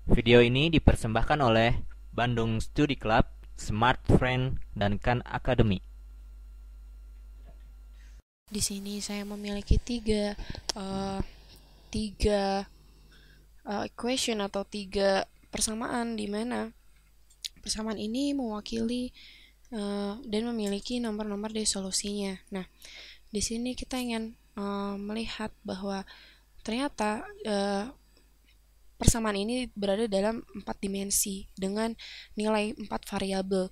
Video ini dipersembahkan oleh Bandung Study Club, Smart Friend, dan Khan Academy. Di sini saya memiliki eh, tiga equation atau tiga persamaan di mana persamaan ini mewakili dan memiliki nomor-nomor dari solusinya. Nah, di sini kita ingin melihat bahwa ternyata persamaan ini berada dalam 4 dimensi dengan nilai 4 variabel.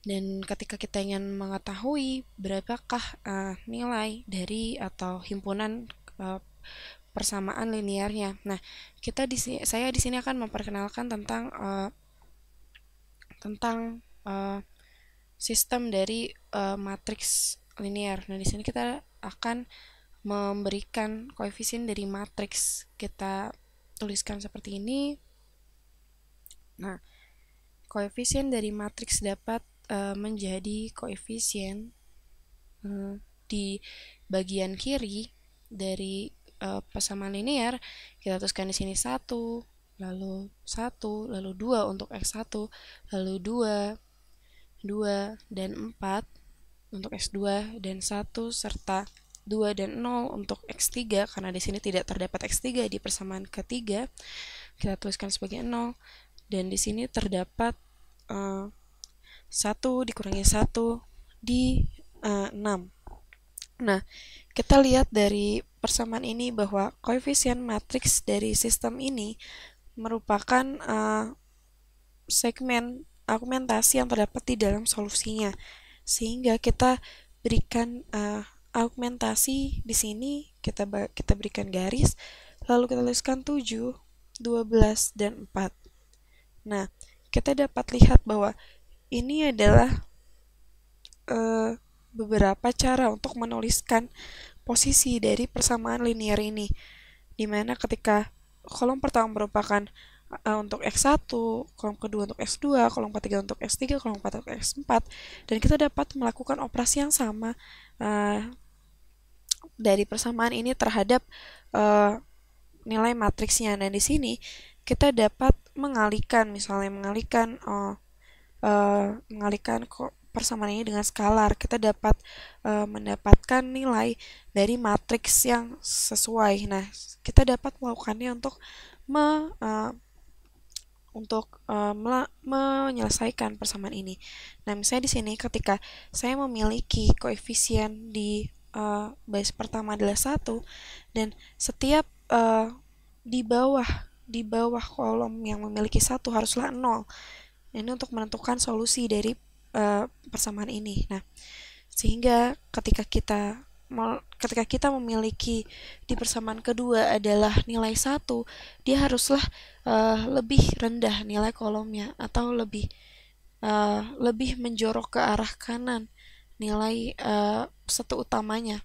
Dan ketika kita ingin mengetahui berapakah nilai dari atau himpunan uh, persamaan linearnya. Nah, saya di sini akan memperkenalkan tentang sistem dari matriks linear. Nah, di sini kita akan memberikan koefisien dari matriks. Kita tuliskan seperti ini. Nah, koefisien dari matriks dapat menjadi koefisien di bagian kiri dari persamaan linear. Kita tuliskan di sini lalu 2 untuk x1, lalu 2 dan 4 untuk x2 dan 1 serta 2 dan 0 untuk x3 karena di sini tidak terdapat x3 di persamaan ketiga. Kita tuliskan sebagai 0 dan di sini terdapat 1 dikurangi 1 di 6. Nah, kita lihat dari persamaan ini bahwa koefisien matriks dari sistem ini merupakan segmen argumentasi yang terdapat di dalam solusinya. Sehingga kita berikan argumentasi di sini, kita berikan garis, lalu kita tuliskan 7, 12, dan 4. Nah, kita dapat lihat bahwa ini adalah beberapa cara untuk menuliskan posisi dari persamaan linear ini, dimana ketika kolom pertama merupakan untuk x1, kolom kedua untuk x2, kolom ketiga untuk x3, kolom keempat untuk x4, dan kita dapat melakukan operasi yang sama uh, dari persamaan ini terhadap uh, nilai matriksnya. Dan di sini kita dapat mengalihkan, misalnya mengalihkan persamaan ini dengan skalar, kita dapat mendapatkan nilai dari matriks yang sesuai. Nah, kita dapat melakukannya me, uh, menyelesaikan persamaan ini. Nah, misalnya di sini ketika saya memiliki koefisien di baris pertama adalah 1 dan setiap di bawah kolom yang memiliki 1 haruslah 0. Ini untuk menentukan solusi dari persamaan ini. Nah, sehingga ketika kita memiliki di persamaan kedua adalah nilai 1, dia haruslah lebih rendah nilai kolomnya atau lebih menjorok ke arah kanan nilai satu utamanya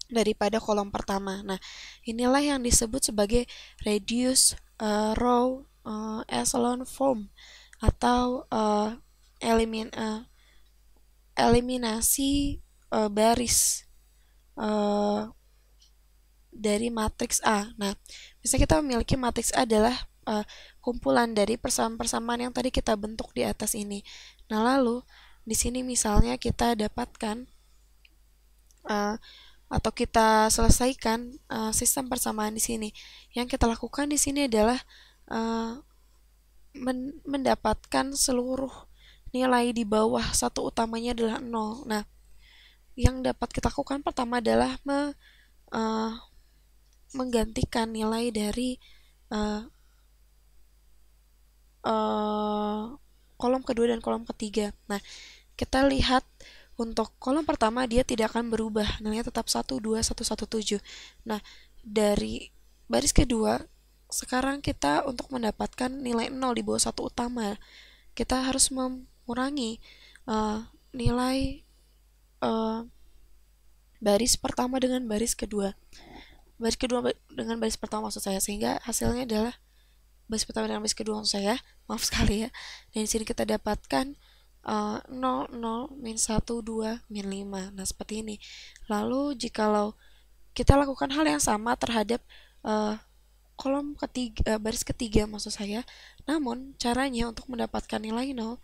daripada kolom pertama. Nah, inilah yang disebut sebagai reduced row echelon form atau eliminasi baris uh, dari matriks A. Nah, misalnya kita memiliki matriks A adalah kumpulan dari persamaan-persamaan yang tadi kita bentuk di atas ini. Nah, lalu di sini misalnya kita dapatkan uh, atau kita selesaikan sistem persamaan di sini. Yang kita lakukan di sini adalah uh, mendapatkan seluruh nilai di bawah satu utamanya adalah 0. Nah, yang dapat kita lakukan pertama adalah uh, menggantikan nilai dari uh, uh, kolom kedua dan kolom ketiga. Nah, kita lihat untuk kolom pertama dia tidak akan berubah, nilainya tetap 1, 2, 1, 1, 7. Nah, dari baris kedua, sekarang kita untuk mendapatkan nilai 0 di bawah satu utama, kita harus mengurangi nilai uh, baris pertama dengan baris kedua dengan baris pertama maksud saya, sehingga hasilnya adalah baris pertama dengan baris kedua maksud saya, maaf sekali ya. Dan di sini kita dapatkan 0, 0, min 1, 2, min 5. Nah, seperti ini. Lalu jikalau kita lakukan hal yang sama terhadap uh, baris ketiga maksud saya. Namun caranya untuk mendapatkan nilai 0,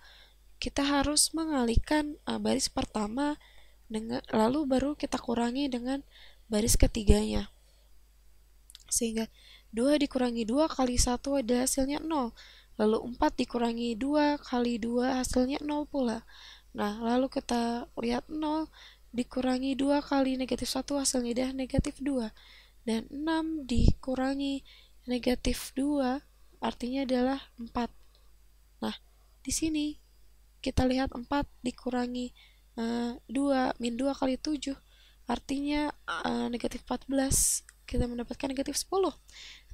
kita harus mengalihkan baris pertama dengan lalu baru kita kurangi dengan baris ketiganya. Sehingga 2 dikurangi 2 kali 1 adalah hasilnya 0. Lalu 4 dikurangi 2 kali 2 hasilnya 0 pula. Nah, lalu kita lihat 0 dikurangi 2 kali negatif 1 hasilnya adalah negatif 2. Dan 6 dikurangi negatif 2 artinya adalah 4. Nah, di sini kita lihat 4 dikurangi 2 min 2 kali 7 artinya negatif 14, kita mendapatkan negatif 10.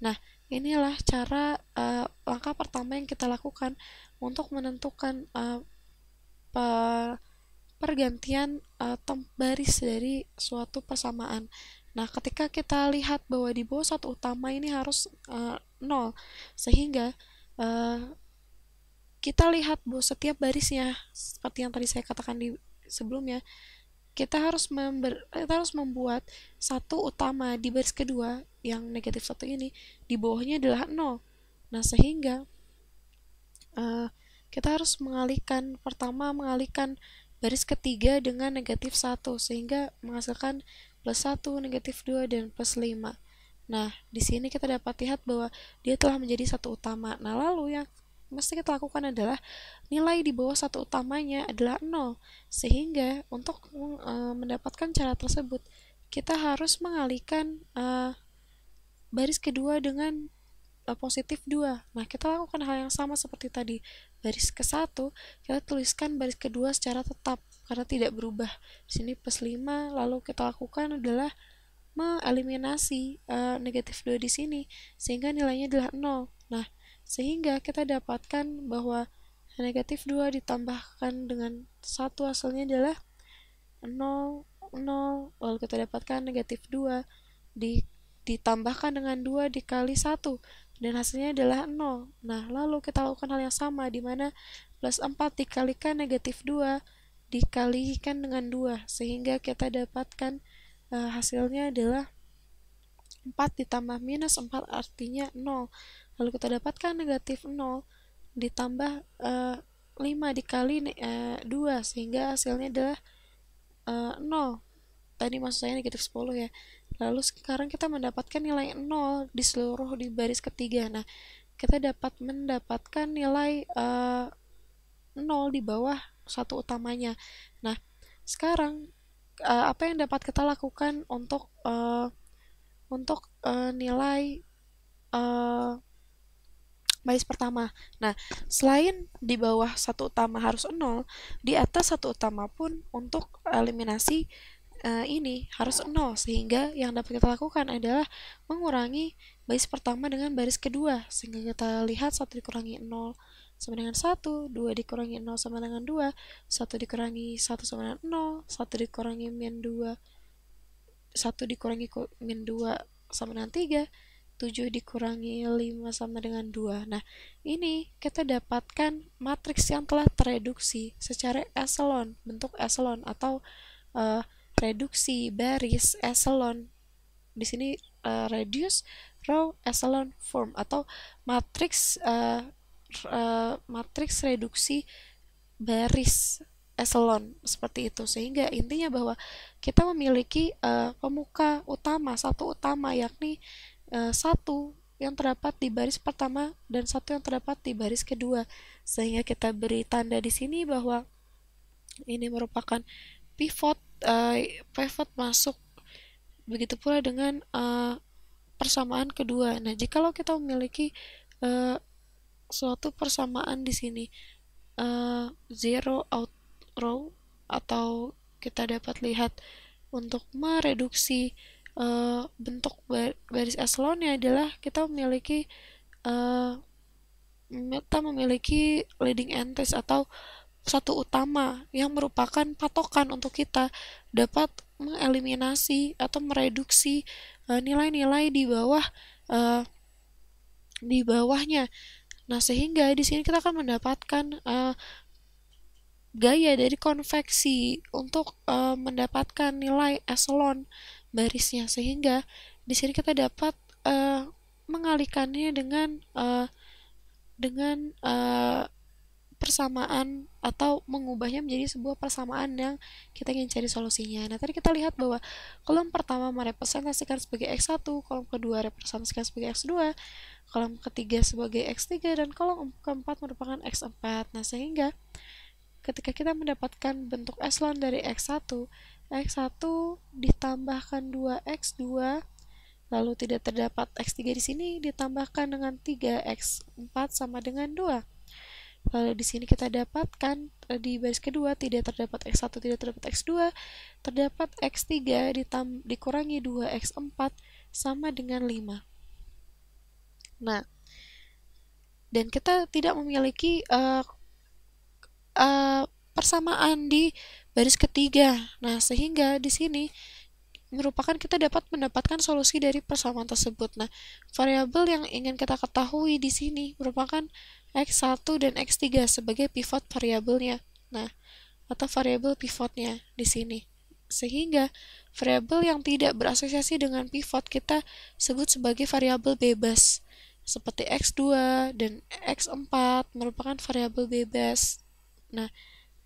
Nah, inilah cara langkah pertama yang kita lakukan untuk menentukan pergantian baris dari suatu persamaan. Nah, ketika kita lihat bahwa di bawah satu utama ini harus 0, sehingga kita lihat bahwa setiap barisnya, seperti yang tadi saya katakan di sebelumnya, kita harus membuat satu utama di baris kedua yang negatif 1 ini, di bawahnya adalah 0. Nah, sehingga kita harus mengalihkan baris ketiga dengan negatif 1 sehingga menghasilkan plus 1, negatif 2, dan plus 5. Nah, di sini kita dapat lihat bahwa dia telah menjadi satu utama. Nah, lalu yang mesti kita lakukan adalah nilai di bawah satu utamanya adalah 0. Sehingga untuk mendapatkan cara tersebut, kita harus mengalihkan baris kedua dengan positif 2. Nah, kita lakukan hal yang sama seperti tadi. Baris ke-1, kita tuliskan baris kedua secara tetap karena tidak berubah. Di sini plus 5, lalu kita lakukan adalah mengeliminasi negatif 2 di sini sehingga nilainya adalah 0. Nah, sehingga kita dapatkan bahwa negatif 2 ditambahkan dengan 1 hasilnya adalah 0, 0. Lalu kita dapatkan negatif 2 ditambahkan dengan 2 dikali 1 dan hasilnya adalah 0. Nah, lalu kita lakukan hal yang sama di mana plus 4 dikalikan negatif 2 dikalikan dengan 2 sehingga kita dapatkan hasilnya adalah 4 ditambah minus 4 artinya 0. Lalu kita dapatkan negatif 0 ditambah 5 dikali 2 sehingga hasilnya adalah 0. Tadi maksud saya negatif 10 ya. Lalu sekarang kita mendapatkan nilai 0 di seluruh di baris ketiga. Nah, kita dapat mendapatkan nilai 0 di bawah satu utamanya. Nah, sekarang apa yang dapat kita lakukan untuk nilai baris pertama. Nah, selain di bawah satu utama harus 0, di atas satu utama pun untuk eliminasi ini harus 0, sehingga yang dapat kita lakukan adalah mengurangi baris pertama dengan baris kedua, sehingga kita lihat 1 dikurangi 0 sama dengan 1, 2 dikurangi 0 sama dengan 2, 1 dikurangi 1 sama dengan 0, 1 dikurangi min 2, 1 dikurangi min 2 sama dengan 3, 7 dikurangi 5 sama dengan 2. Nah, ini kita dapatkan matriks yang telah tereduksi secara eselon, bentuk eselon atau reduksi baris eselon. Di sini reduce row echelon form atau matriks matriks reduksi baris eselon seperti itu. Sehingga intinya bahwa kita memiliki pemuka utama, satu utama yakni satu yang terdapat di baris pertama dan satu yang terdapat di baris kedua, sehingga kita beri tanda di sini bahwa ini merupakan pivot masuk. Begitu pula dengan persamaan kedua. Nah, jikalau kita memiliki suatu persamaan di sini zero out row, atau kita dapat lihat untuk mereduksi bentuk baris eselonnya adalah kita memiliki leading entries atau satu utama yang merupakan patokan untuk kita dapat mengeliminasi atau mereduksi nilai-nilai di bawahnya. Nah, sehingga di sini kita akan mendapatkan gaya dari konveksi untuk mendapatkan nilai eselon barisnya, sehingga di sini kita dapat mengalihkannya dengan persamaan atau mengubahnya menjadi sebuah persamaan yang kita ingin cari solusinya. Nah, tadi kita lihat bahwa kolom pertama merepresentasikan sebagai X1, kolom kedua representasikan sebagai X2, kolom ketiga sebagai X3, dan kolom keempat merupakan X4. Nah, sehingga ketika kita mendapatkan bentuk echelon dari X1, X1 ditambahkan 2X2, lalu tidak terdapat X3 di sini ditambahkan dengan 3X4 sama dengan 2. Lalu di sini kita dapatkan di baris kedua tidak terdapat X1, tidak terdapat X2, terdapat X3 dikurangi 2X4 sama dengan 5. Nah, dan kita tidak memiliki persamaan di baris ketiga. Nah, sehingga di sini merupakan kita dapat mendapatkan solusi dari persamaan tersebut. Nah, variabel yang ingin kita ketahui di sini merupakan X1 dan X3 sebagai pivot variabelnya. Nah, atau variabel pivotnya di sini. Sehingga variabel yang tidak berasosiasi dengan pivot kita sebut sebagai variabel bebas. Seperti X2 dan X4 merupakan variabel bebas. Nah,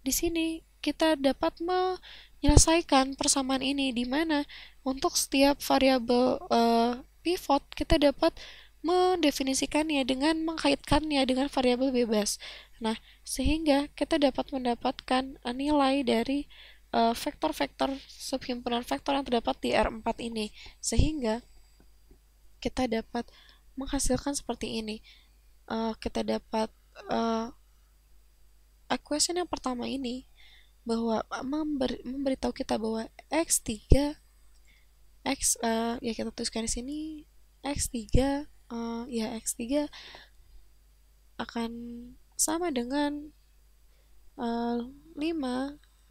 di sini kita dapat menyelesaikan persamaan ini di mana untuk setiap variabel pivot kita dapat mendefinisikannya dengan mengkaitkannya dengan variabel bebas. Nah, sehingga kita dapat mendapatkan nilai dari vektor-vektor subhimpunan vektor yang terdapat di R4 ini. Sehingga kita dapat menghasilkan seperti ini. Kita dapat equation yang pertama ini bahwa memberitahu kita bahwa X3 ya kita tuliskan di sini X3 ya X3 akan sama dengan 5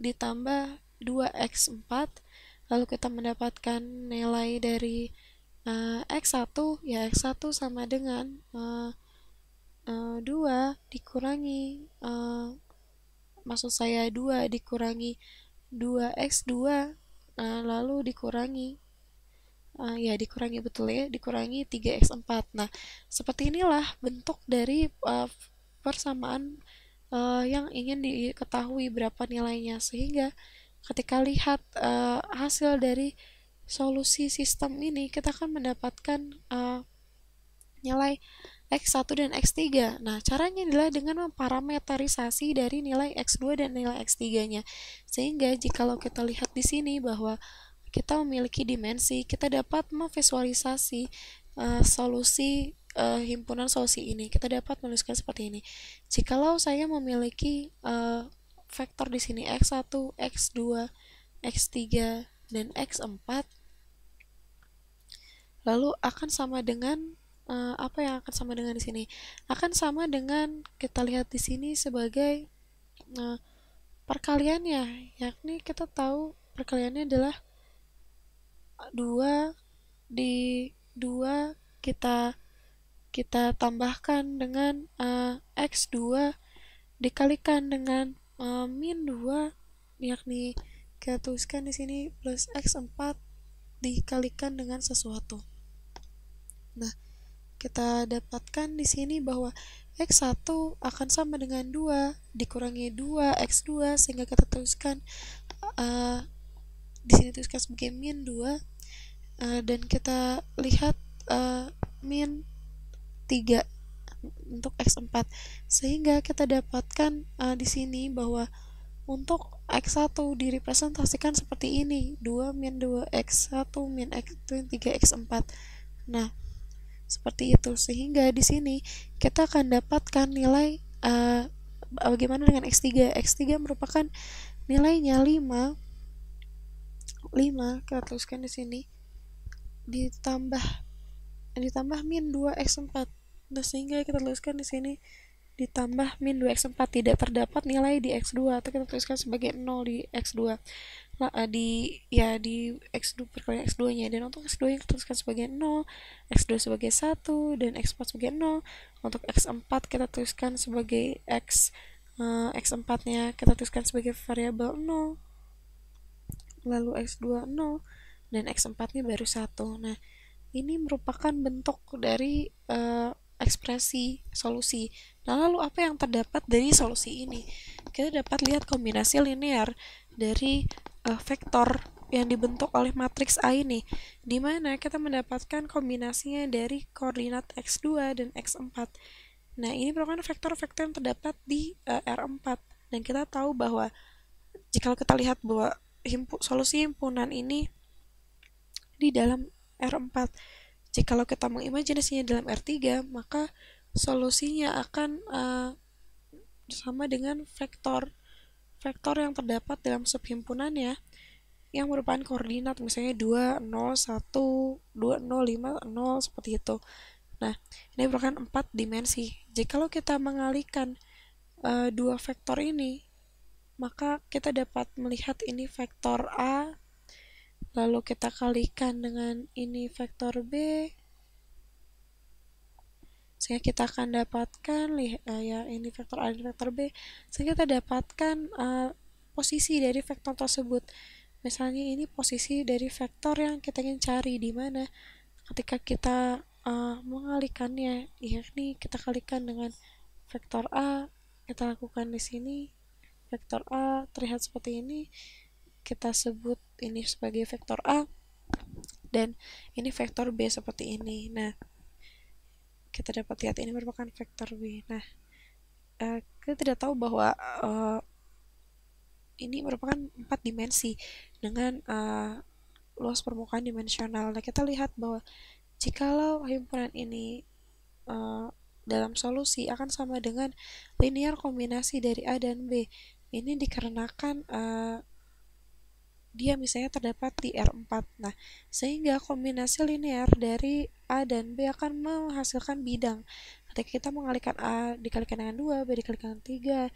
ditambah 2X4, lalu kita mendapatkan nilai dari X1, ya X1 sama dengan 2 dikurangi maksud saya 2 dikurangi 2X2 lalu dikurangi ya dikurangi betul ya, dikurangi 3X4. Nah, seperti inilah bentuk dari persamaan yang ingin diketahui berapa nilainya, sehingga ketika lihat hasil dari solusi sistem ini kita akan mendapatkan nilai X1 dan X3. Nah, caranya adalah dengan memparameterisasi dari nilai X2 dan nilai X3-nya. Sehingga jikalau kita lihat di sini bahwa kita memiliki dimensi, kita dapat memvisualisasi solusi himpunan solusi ini. Kita dapat menuliskan seperti ini. Jikalau saya memiliki vektor di sini X1, X2, X3, dan X4, lalu akan sama dengan apa yang akan sama dengan di sini? Akan sama dengan kita lihat di sini sebagai perkaliannya, yakni kita tahu perkaliannya adalah 2 di 2 kita tambahkan dengan X2 dikalikan dengan min 2, yakni kita tuliskan di sini plus X4 dikalikan dengan sesuatu. Nah, kita dapatkan di sini bahwa X1 akan sama dengan 2 dikurangi 2 X2, sehingga kita tuliskan di sini tuliskan sebagai min 2 dan kita lihat min 3 untuk X4, sehingga kita dapatkan di sini bahwa untuk X1 direpresentasikan seperti ini, 2 min 2 X1 min X2 3 X4. Nah, seperti itu, sehingga di sini kita akan dapatkan nilai bagaimana dengan X3. X3 merupakan nilainya 5 kita tuliskan di sini ditambah min 2X4. Nah, sehingga kita tuliskan di sini ditambah min 2X4, tidak terdapat nilai di X2 atau kita tuliskan sebagai 0 di X2. Di X2 perkalian X2-nya, dan untuk X2 yang kita tuliskan sebagai 0, X2 sebagai 1 dan X4 sebagai 0. Untuk X4 kita tuliskan sebagai X4-nya kita tuliskan sebagai variabel 0, lalu X2 0 dan X4-nya baru 1. Nah, ini merupakan bentuk dari ekspresi solusi. Nah, lalu apa yang terdapat dari solusi ini? Kita dapat lihat kombinasi linear dari vektor yang dibentuk oleh matriks A ini, di mana kita mendapatkan kombinasinya dari koordinat x2 dan x4. Nah, ini merupakan vektor-vektor yang terdapat di R4. Dan kita tahu bahwa jika kita lihat bahwa solusi himpunan ini di dalam R4, jikalau kita mengimajinasinya dalam R3, maka solusinya akan sama dengan vektor yang terdapat dalam subhimpunannya yang merupakan koordinat, misalnya 2, 0, 1, 2, 0, 5, 0, seperti itu. Nah, ini merupakan 4 dimensi. Jikalau kita mengalihkan dua vektor ini, maka kita dapat melihat ini vektor A, lalu kita kalikan dengan ini vektor B, sehingga kita akan dapatkan ya ini vektor A dan vektor B, sehingga kita dapatkan posisi dari vektor tersebut. Misalnya ini posisi dari vektor yang kita ingin cari, di mana ketika kita mengalihkannya, yakni kita kalikan dengan vektor A, kita lakukan di sini, vektor A terlihat seperti ini, kita sebut ini sebagai vektor A, dan ini vektor B seperti ini. Nah, kita dapat lihat ini merupakan vektor B. Nah, kita tidak tahu bahwa ini merupakan 4 dimensi dengan luas permukaan dimensional. Nah, kita lihat bahwa jikalau himpunan ini dalam solusi akan sama dengan linear kombinasi dari A dan B. Ini dikarenakan dia misalnya terdapat di R4. Nah, sehingga kombinasi linear dari A dan B akan menghasilkan bidang. Ketika kita mengalihkan A dikalikan dengan 2, B dikalikan dengan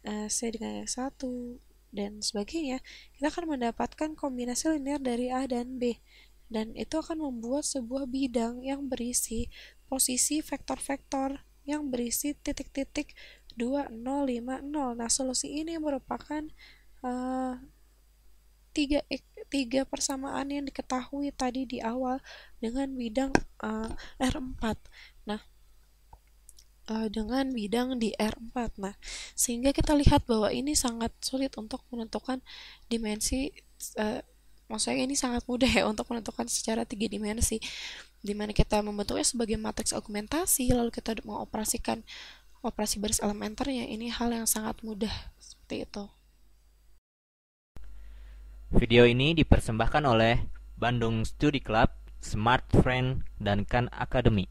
3, C dengan 1, dan sebagainya, kita akan mendapatkan kombinasi linear dari A dan B. Dan itu akan membuat sebuah bidang yang berisi posisi vektor-vektor yang berisi titik-titik 2, 0, 5, 0. Nah, solusi ini merupakan tiga persamaan yang diketahui tadi di awal dengan bidang R4. Nah, dengan bidang di R4. Nah, sehingga kita lihat bahwa ini sangat sulit untuk menentukan dimensi, maksudnya ini sangat mudah ya untuk menentukan secara 3 dimensi, dimana kita membentuknya sebagai matriks augmentasi, lalu kita mengoperasikan operasi baris elementernya. Ini hal yang sangat mudah, seperti itu. Video ini dipersembahkan oleh Bandung Study Club, Smart Friend, dan Khan Academy.